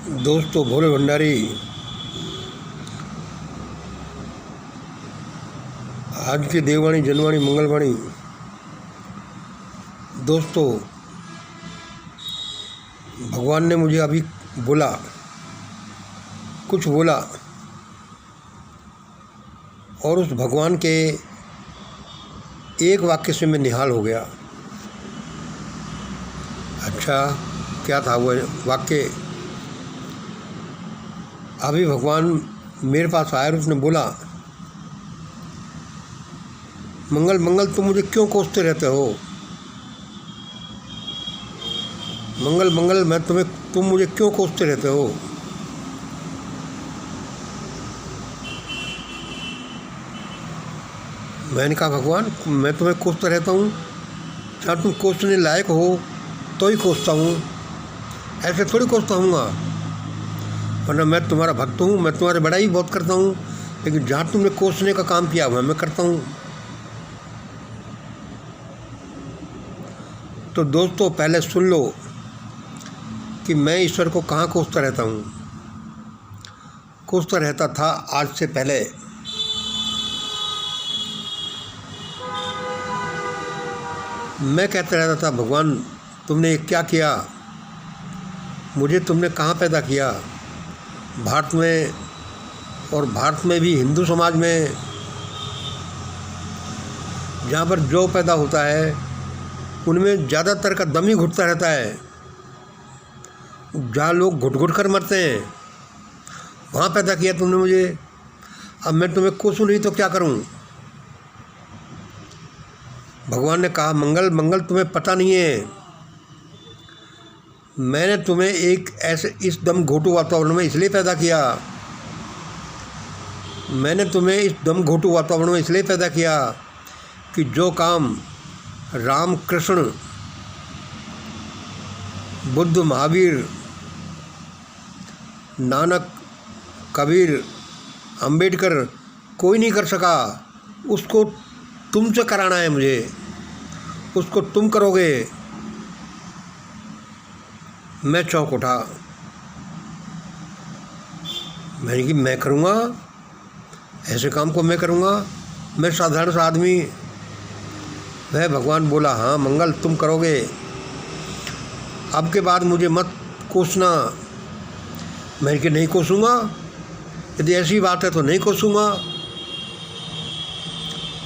दोस्तों, भोले भंडारी आज की देववाणी, जनवाणी, मंगलवाणी। दोस्तों, भगवान ने मुझे अभी बोला, कुछ बोला, और उस भगवान के एक वाक्य से मैं निहाल हो गया। अच्छा, क्या था वो वाक्य? अभी भगवान मेरे पास आया और उसने बोला, मंगल मंगल तुम मुझे क्यों कोसते रहते हो? मंगल मंगल तुम मुझे क्यों कोसते रहते हो? मैंने कहा, भगवान मैं तुम्हें कोसता रहता हूँ? जहाँ तुम कोसने लायक हो तो ही कोसता हूँ, ऐसे थोड़ी कोसता हूँगा। वरना मैं तुम्हारा भक्त हूँ, मैं तुम्हारी बड़ाई बहुत करता हूँ, लेकिन जहाँ तुमने कोसने का काम किया वह मैं करता हूँ। तो दोस्तों, पहले सुन लो कि मैं ईश्वर को कहाँ कोसता रहता हूँ। कोसता रहता था आज से पहले। मैं कहता रहता था, भगवान तुमने क्या किया? मुझे तुमने कहाँ पैदा किया? भारत में, और भारत में भी हिंदू समाज में, जहाँ पर जो पैदा होता है उनमें ज़्यादातर का दम ही घुटता रहता है। जहाँ लोग घुट घुट कर मरते हैं वहाँ पैदा किया तुमने मुझे। अब मैं तुम्हें कोसूं नहीं तो क्या करूँ? भगवान ने कहा, मंगल मंगल तुम्हें पता नहीं है, मैंने तुम्हें एक ऐसे इस दम घोटू वातावरण में इसलिए पैदा किया। मैंने तुम्हें इस दम घोटू वातावरण में इसलिए पैदा किया कि जो काम राम, कृष्ण, बुद्ध, महावीर, नानक, कबीर, अंबेडकर कोई नहीं कर सका, उसको तुमसे कराना है मुझे। उसको तुम करोगे। मैं चौंक उठा। मैंने कि मैं करूँगा? ऐसे काम को मैं करूँगा? मैं साधारण सा आदमी। वह भगवान बोला, हाँ मंगल तुम करोगे। अब के बाद मुझे मत कोसना। मैंने कि नहीं कोसूँगा, यदि ऐसी बात है तो नहीं कोसूँगा।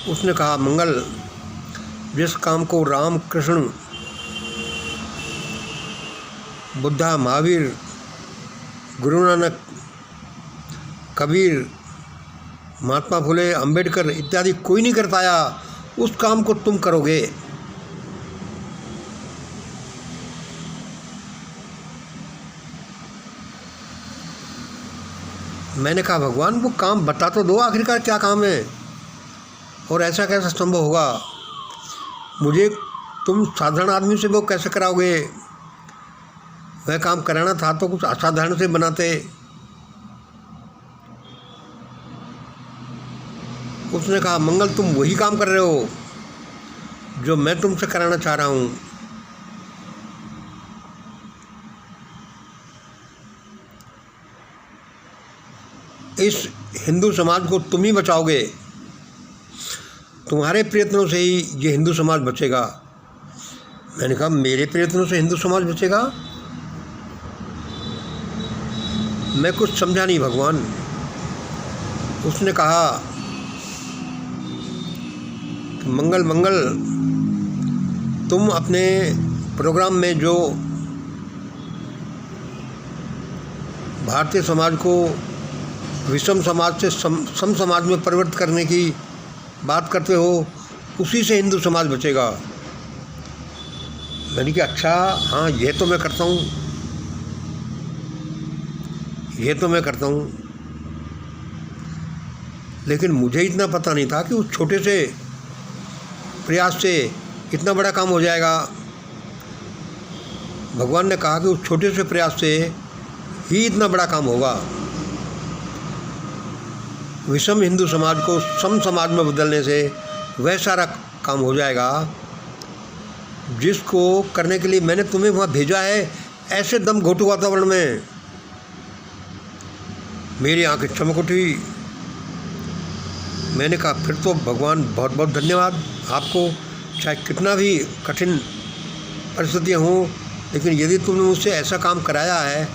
उसने कहा, मंगल जिस काम को राम, कृष्ण, बुद्धा, महावीर, गुरु नानक, कबीर, महात्मा फुले, अंबेडकर इत्यादि कोई नहीं कर पाया, उस काम को तुम करोगे। मैंने कहा, भगवान वो काम बता तो दो, आखिरकार क्या काम है और ऐसा कैसा संभव होगा? मुझे तुम साधारण आदमी से वो कैसे कराओगे? वह काम कराना था तो कुछ असाधारण से बनाते। उसने कहा, मंगल तुम वही काम कर रहे हो जो मैं तुमसे कराना चाह रहा हूँ। इस हिंदू समाज को तुम ही बचाओगे। तुम्हारे प्रयत्नों से ही ये हिंदू समाज बचेगा। मैंने कहा, मेरे प्रयत्नों से हिंदू समाज बचेगा? मैं कुछ समझा नहीं भगवान। उसने कहा, मंगल मंगल तुम अपने प्रोग्राम में जो भारतीय समाज को विषम समाज से सम समाज में परिवर्तित करने की बात करते हो, उसी से हिंदू समाज बचेगा। मैंने कहा, अच्छा हाँ, ये तो मैं करता हूँ, ये तो मैं करता हूँ। लेकिन मुझे इतना पता नहीं था कि उस छोटे से प्रयास से इतना बड़ा काम हो जाएगा। भगवान ने कहा कि उस छोटे से प्रयास से ही इतना बड़ा काम होगा। विषम हिंदू समाज को सम समाज में बदलने से वह सारा काम हो जाएगा जिसको करने के लिए मैंने तुम्हें वहाँ भेजा है, ऐसे दम घोटू वातावरण में। मेरी आंखें चमक उठी। मैंने कहा फिर तो भगवान बहुत बहुत धन्यवाद आपको, चाहे कितना भी कठिन परिस्थितियाँ हों, लेकिन यदि तुमने मुझसे ऐसा काम कराया है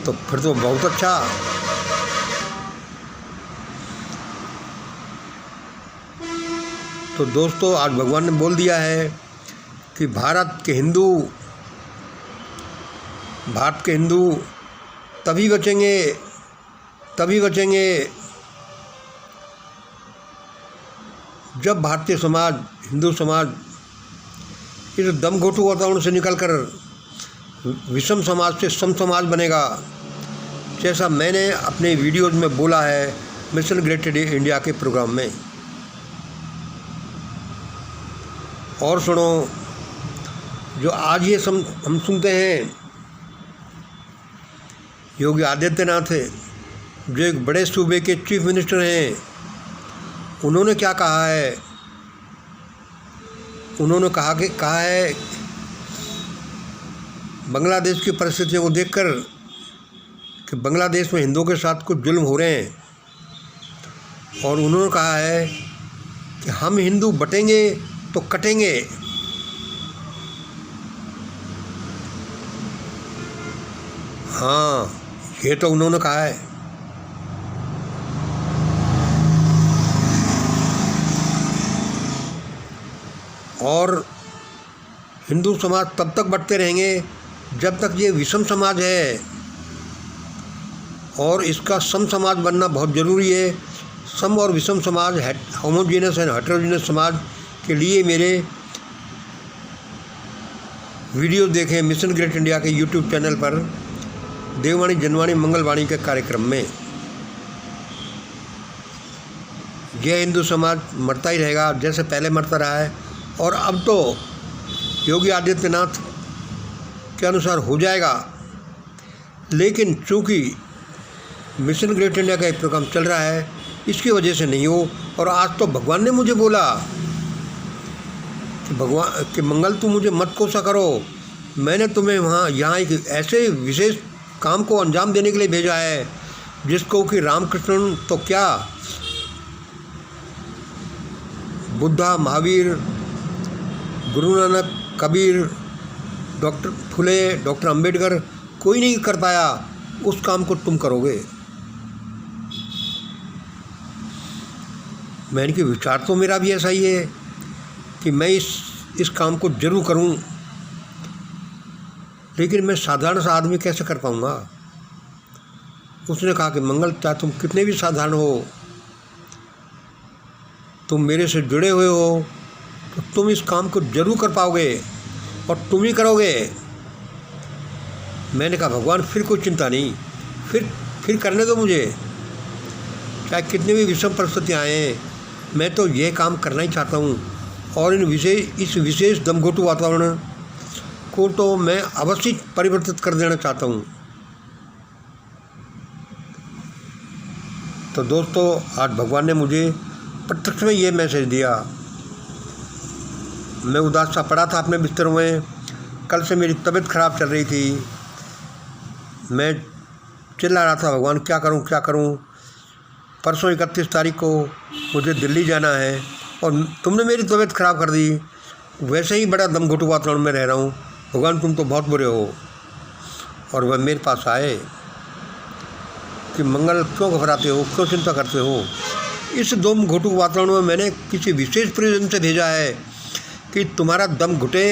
तो फिर तो बहुत अच्छा। तो दोस्तों, आज भगवान ने बोल दिया है कि भारत के हिंदू तभी बचेंगे जब भारतीय समाज, हिंदू समाज इस दमघोटू वातावरण से निकलकर विषम समाज से सम समाज बनेगा, जैसा मैंने अपने वीडियोज में बोला है मिशन ग्रेटर इंडिया के प्रोग्राम में। और सुनो, जो आज ये हम सुनते हैं, योगी आदित्यनाथ जो एक बड़े सूबे के चीफ मिनिस्टर हैं, उन्होंने क्या कहा है? उन्होंने कहा है बांग्लादेश की परिस्थितियों को देखकर कि बांग्लादेश में हिंदुओं के साथ कुछ जुल्म हो रहे हैं, और उन्होंने कहा है कि हम हिंदू बटेंगे तो कटेंगे। हाँ, ये तो उन्होंने कहा है। और हिंदू समाज तब तक बटते रहेंगे जब तक ये विषम समाज है, और इसका सम समाज बनना बहुत ज़रूरी है। सम और विषम समाज, होमोजीनियस एंड हेटेरोजीनियस समाज के लिए मेरे वीडियो देखें मिशन ग्रेटर इंडिया के यूट्यूब चैनल पर, देववाणी, जनवाणी, मंगलवाणी के कार्यक्रम में। यह हिंदू समाज मरता ही रहेगा जैसे पहले मरता रहा है, और अब तो योगी आदित्यनाथ के अनुसार हो जाएगा। लेकिन चूँकि मिशन ग्रेटर इंडिया का एक प्रोग्राम चल रहा है, इसकी वजह से नहीं हो। और आज तो भगवान ने मुझे बोला कि मंगल तुम मुझे मत कोसा करो, मैंने तुम्हें यहाँ एक ऐसे विशेष काम को अंजाम देने के लिए भेजा है जिसको कि रामकृष्ण तो क्या, बुद्धा, महावीर, गुरु नानक, कबीर, डॉक्टर फुले, डॉक्टर अंबेडकर, कोई नहीं कर पाया, उस काम को तुम करोगे। मैंने कि विचार तो मेरा भी ऐसा ही है कि मैं इस काम को जरूर करूं, लेकिन मैं साधारण सा आदमी कैसे कर पाऊंगा। उसने कहा कि मंगल, चाहे तुम कितने भी साधारण हो, तुम मेरे से जुड़े हुए हो, तो तुम इस काम को जरूर कर पाओगे और तुम ही करोगे। मैंने कहा भगवान फिर कोई चिंता नहीं, फिर करने दो मुझे, चाहे कितनी भी विषम परिस्थितियाँ आएँ, मैं तो ये काम करना ही चाहता हूँ। और इस विशेष दमघोटू वातावरण को तो मैं अवश्य परिवर्तित कर देना चाहता हूँ। तो दोस्तों, आज भगवान ने मुझे प्रत्यक्ष में ये मैसेज दिया। मैं उदास सा पड़ा था अपने बिस्तर में, कल से मेरी तबीयत ख़राब चल रही थी, मैं चिल्ला रहा था भगवान क्या करूं। परसों 31 तारीख को मुझे दिल्ली जाना है और तुमने मेरी तबीयत ख़राब कर दी। वैसे ही बड़ा दमघोटू वातावरण में रह रहा हूँ, भगवान तुम तो बहुत बुरे हो। और वह मेरे पास आए कि मंगल क्यों घबराते हो, क्यों चिंता करते हो। इस दमघोटू वातावरण में मैंने किसी विशेष प्रयोजन से भेजा है कि तुम्हारा दम घुटे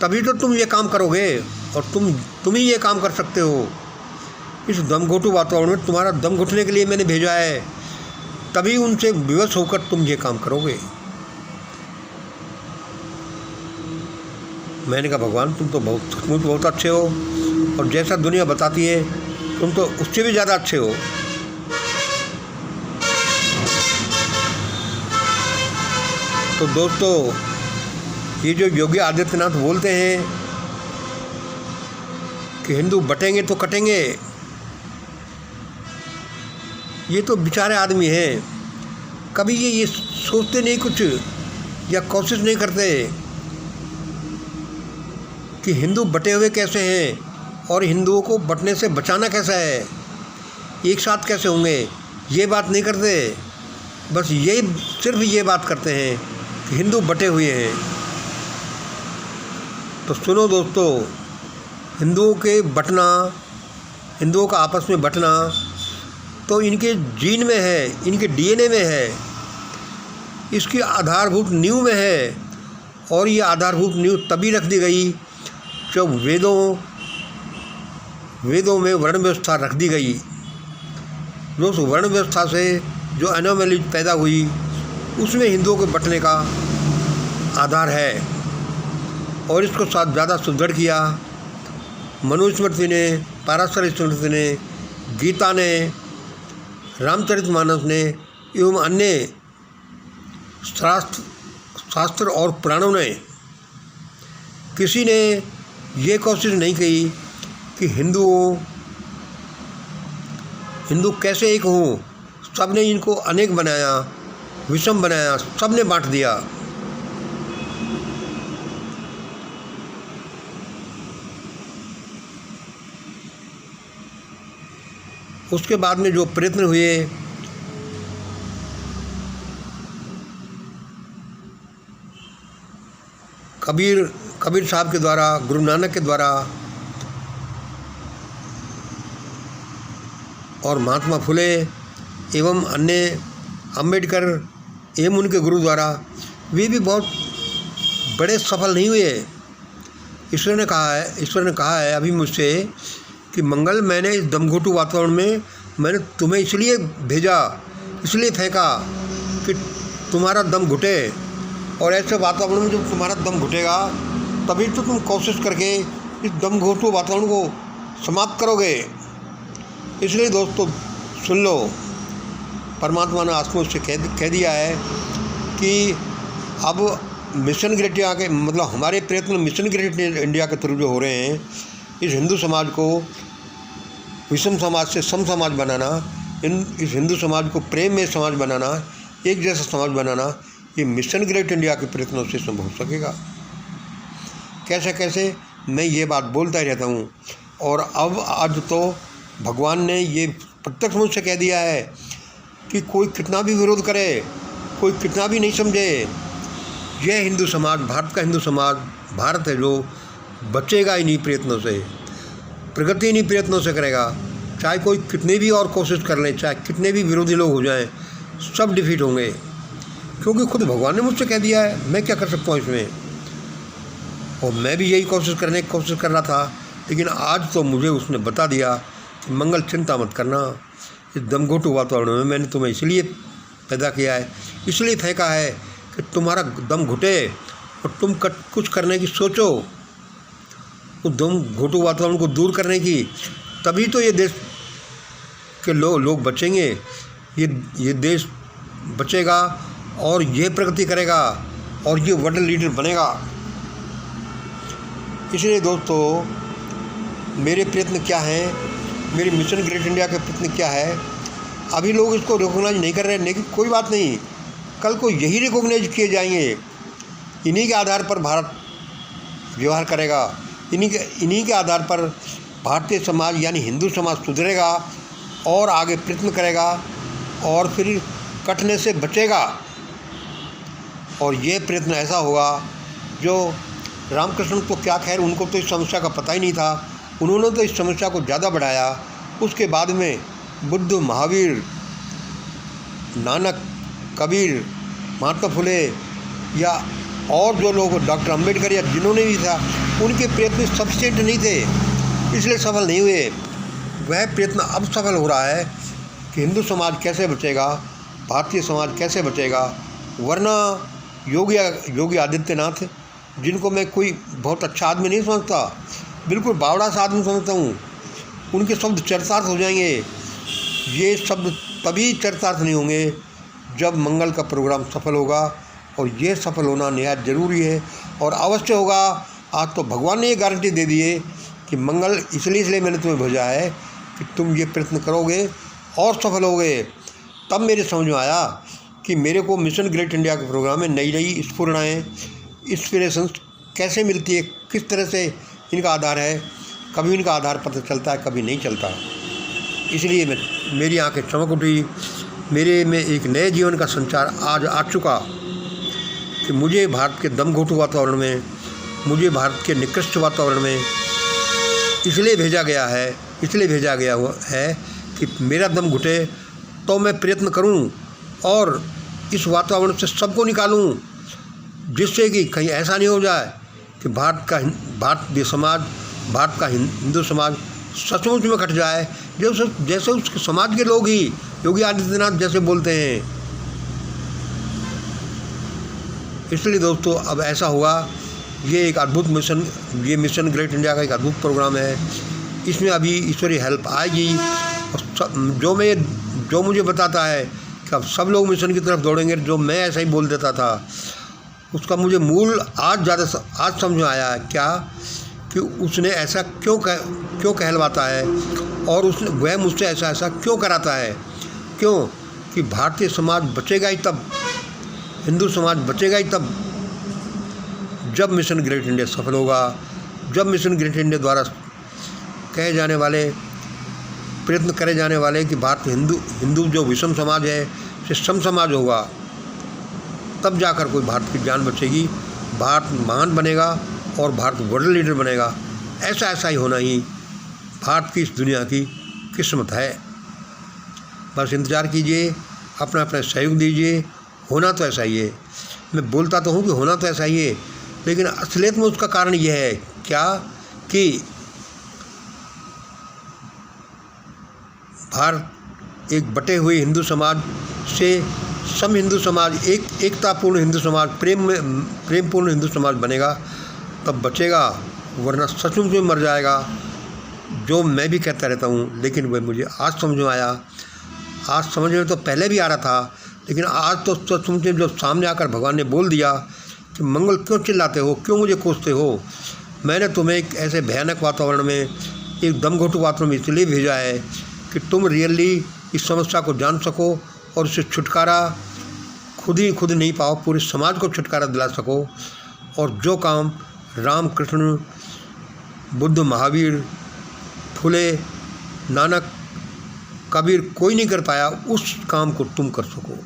तभी तो तुम ये काम करोगे, और तुम ही ये काम कर सकते हो। इस दमघोटू वातावरण में तुम्हारा दम घुटने के लिए मैंने भेजा है, तभी उनसे विवश होकर तुम ये काम करोगे। मैंने कहा भगवान तुम तो बहुत अच्छे हो, और जैसा दुनिया बताती है तुम तो उससे भी ज़्यादा अच्छे हो। तो दोस्तों, ये जो योगी आदित्यनाथ बोलते हैं कि हिंदू बटेंगे तो कटेंगे, ये तो बेचारे आदमी हैं, कभी ये सोचते नहीं कुछ या कोशिश नहीं करते कि हिंदू बटे हुए कैसे हैं और हिंदुओं को बटने से बचाना कैसा है। एक साथ कैसे होंगे, ये बात नहीं करते। बस ये सिर्फ ये बात करते हैं कि हिंदू बटे हुए हैं। तो सुनो दोस्तों, हिंदुओं के बटना, हिंदुओं का आपस में बटना तो इनके जीन में है, इनके डीएनए में है, इसकी आधारभूत नींव में है। और ये आधारभूत नींव तभी रख दी गई जब वेदों में वर्ण व्यवस्था रख दी गई। जो उस वर्ण व्यवस्था से जो एनोमली पैदा हुई, उसमें हिंदुओं के बटने का आधार है। और इसको साथ ज़्यादा सुदृढ़ किया मनुस्मृति ने, पराशर स्मृति ने, गीता ने, रामचरितमानस ने एवं अन्य शास्त्र और पुराणों ने। किसी ने ये कोशिश नहीं की कि हिंदू कैसे एक हों। सब ने इनको अनेक बनाया, विषम बनाया, सब ने बांट दिया। उसके बाद में जो प्रयत्न हुए, कबीर साहब के द्वारा, गुरु नानक के द्वारा और महात्मा फुले एवं अन्य अम्बेडकर एवं उनके गुरु द्वारा, वे भी बहुत बड़े सफल नहीं हुए। ईश्वर ने कहा है अभी मुझसे कि मंगल, मैंने इस दमघोटू वातावरण में मैंने तुम्हें इसलिए भेजा, इसलिए फेंका कि तुम्हारा दम घुटे। और ऐसे वातावरण में जब तुम्हारा दम घुटेगा तभी तो तुम कोशिश करके इस दमघोटू वातावरण को समाप्त करोगे। इसलिए दोस्तों सुन लो, परमात्मा ने आत्मा से कह दिया है कि अब मिशन ग्रेट इंडिया के, मतलब हमारे प्रयत्न मिशन ग्रेट इंडिया के थ्रू जो हो रहे हैं, इस हिंदू समाज को विषम समाज से सम समाज बनाना, इस हिंदू समाज को प्रेम में समाज बनाना, एक जैसा समाज बनाना, ये मिशन ग्रेट इंडिया के प्रयत्नों से संभव हो सकेगा। कैसे मैं ये बात बोलता ही रहता हूँ। और अब आज तो भगवान ने ये प्रत्यक्ष मुझ से कह दिया है कि कोई कितना भी विरोध करे, कोई कितना भी नहीं समझे, यह हिंदू समाज, भारत का हिंदू समाज, भारत है जो बचेगा इन्हीं प्रयत्नों से, प्रगति इन्हीं प्रयत्नों से करेगा। चाहे कोई कितने भी और कोशिश कर लें, चाहे कितने भी विरोधी लोग हो जाएं, सब डिफीट होंगे, क्योंकि खुद भगवान ने मुझसे कह दिया है। मैं क्या कर सकता हूँ इसमें। और मैं भी यही कोशिश करने की कोशिश कर रहा था, लेकिन आज तो मुझे उसने बता दिया कि मंगल, चिंता मत करना, इस दमघोटू वातावरण में मैंने तुम्हें इसलिए पैदा किया है, इसलिए फेंका है कि तुम्हारा दम घुटे और तुम कुछ करने की सोचो, उस दमघोटू वातावरण को दूर करने की। तभी तो ये देश के लोग बचेंगे, ये देश बचेगा और ये प्रगति करेगा और ये वर्ल्ड लीडर बनेगा। इसलिए दोस्तों, मेरे प्रयत्न क्या हैं, मेरे मिशन ग्रेट इंडिया के प्रयत्न क्या है, अभी लोग इसको रिकॉग्नाइज नहीं कर रहे हैं, लेकिन कोई बात नहीं, कल को यही रिकॉग्नाइज किए जाएंगे। इन्हीं के आधार पर भारत व्यवहार करेगा, इन्हीं के आधार पर भारतीय समाज यानी हिंदू समाज सुधरेगा और आगे प्रयत्न करेगा और फिर कटने से बचेगा। और ये प्रयत्न ऐसा होगा जो रामकृष्ण तो क्या, खैर उनको तो इस समस्या का पता ही नहीं था, उन्होंने तो इस समस्या को ज़्यादा बढ़ाया। उसके बाद में बुद्ध, महावीर, नानक, कबीर, महात्मा फुले या और जो लोग, डॉक्टर अम्बेडकर या जिन्होंने भी था, उनके प्रयत्न सफिशिएंट नहीं थे, इसलिए सफल नहीं हुए। वह प्रयत्न अब सफल हो रहा है कि हिंदू समाज कैसे बचेगा, भारतीय समाज कैसे बचेगा। वरना योगी आदित्यनाथ, जिनको मैं कोई बहुत अच्छा आदमी नहीं समझता, बिल्कुल बावड़ा सा आदमी समझता हूँ, उनके शब्द चरितार्थ हो जाएंगे। ये शब्द तभी चरितार्थ नहीं होंगे जब मंगल का प्रोग्राम सफल होगा, और ये सफल होना निहायत ज़रूरी है और अवश्य होगा। आज तो भगवान ने ये गारंटी दे दी है कि मंगल, इसलिए मैंने तुम्हें भेजा है कि तुम ये प्रयत्न करोगे और सफल होगे। तब मेरे समझ में आया कि मेरे को मिशन ग्रेट इंडिया के प्रोग्राम में नई स्फुरणाएँ, इंस्पिरेशंस कैसे मिलती है, किस तरह से इनका आधार है। कभी इनका आधार पता चलता है, कभी नहीं चलता। इसलिए मेरी आंखें चमक उठी। मेरे में एक नए जीवन का संचार आज आ चुका कि मुझे भारत के दमघोटू वातावरण में, मुझे भारत के निकृष्ट वातावरण में इसलिए भेजा गया है कि मेरा दम घुटे तो मैं प्रयत्न करूं और इस वातावरण से सबको निकालूं, जिससे कि कहीं ऐसा नहीं हो जाए कि भारत का हिंदू समाज सचमुच में कट जाए, जैसे उसके समाज के लोग ही योगी आदित्यनाथ जैसे बोलते हैं। इसलिए दोस्तों अब ऐसा हुआ, ये एक अद्भुत मिशन, ये मिशन ग्रेट इंडिया का एक अद्भुत प्रोग्राम है। इसमें अभी ईश्वरीय हेल्प आएगी। जो मुझे बताता है कि अब सब लोग मिशन की तरफ दौड़ेंगे, जो मैं ऐसा ही बोल देता था, उसका मुझे मूल आज समझ में आया है क्या कि उसने ऐसा क्यों कहलवाता है और वह मुझसे ऐसा क्यों कराता है। क्यों कि भारतीय समाज बचेगा ही तब, हिंदू समाज बचेगा ही तब जब मिशन ग्रेट इंडिया सफल होगा, जब मिशन ग्रेट इंडिया द्वारा प्रयत्न करे जाने वाले कि भारत हिंदू जो विषम समाज है से सम समाज होगा, तब जाकर कोई भारत की जान बचेगी, भारत महान बनेगा और भारत वर्ल्ड लीडर बनेगा। ऐसा ही होना ही भारत की इस दुनिया की किस्मत है। बस इंतज़ार कीजिए, अपना सहयोग दीजिए। होना तो ऐसा ही है, मैं बोलता तो हूँ कि होना तो ऐसा ही है, लेकिन असलियत में उसका कारण यह है क्या कि भारत एक बटे हुए हिंदू समाज से सम हिंदू समाज, एकतापूर्ण हिंदू समाज, प्रेमपूर्ण हिंदू समाज बनेगा, तब बचेगा, वरना सचमुच में मर जाएगा। जो मैं भी कहता रहता हूँ, लेकिन वह मुझे आज समझ में आया। आज समझ में तो पहले भी आ रहा था, लेकिन आज तो सचमुच में जब सामने आकर भगवान ने बोल दिया कि मंगल क्यों चिल्लाते हो, क्यों मुझे कोसते हो, मैंने तुम्हें एक ऐसे भयानक वातावरण में, एक दमघोटू वातावरण में इसलिए भेजा है कि तुम रियली इस समस्या को जान सको और उससे छुटकारा खुद नहीं पाओ, पूरे समाज को छुटकारा दिला सको। और जो काम राम, कृष्ण, बुद्ध, महावीर, फुले, नानक, कबीर कोई नहीं कर पाया, उस काम को तुम कर सको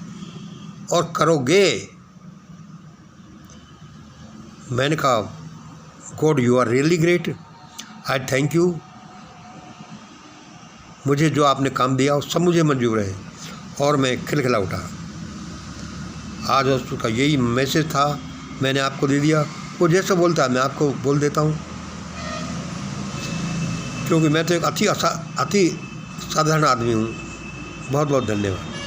और करोगे। मैंने कहा god you are really great, I thank you. मुझे जो आपने काम दिया वो सब मुझे मंजूर है और मैं खिलखिला उठा। आज उसका यही मैसेज था, मैंने आपको दे दिया। वो जैसा बोलता है मैं आपको बोल देता हूँ, क्योंकि मैं तो एक अति साधारण आदमी हूँ। बहुत बहुत धन्यवाद।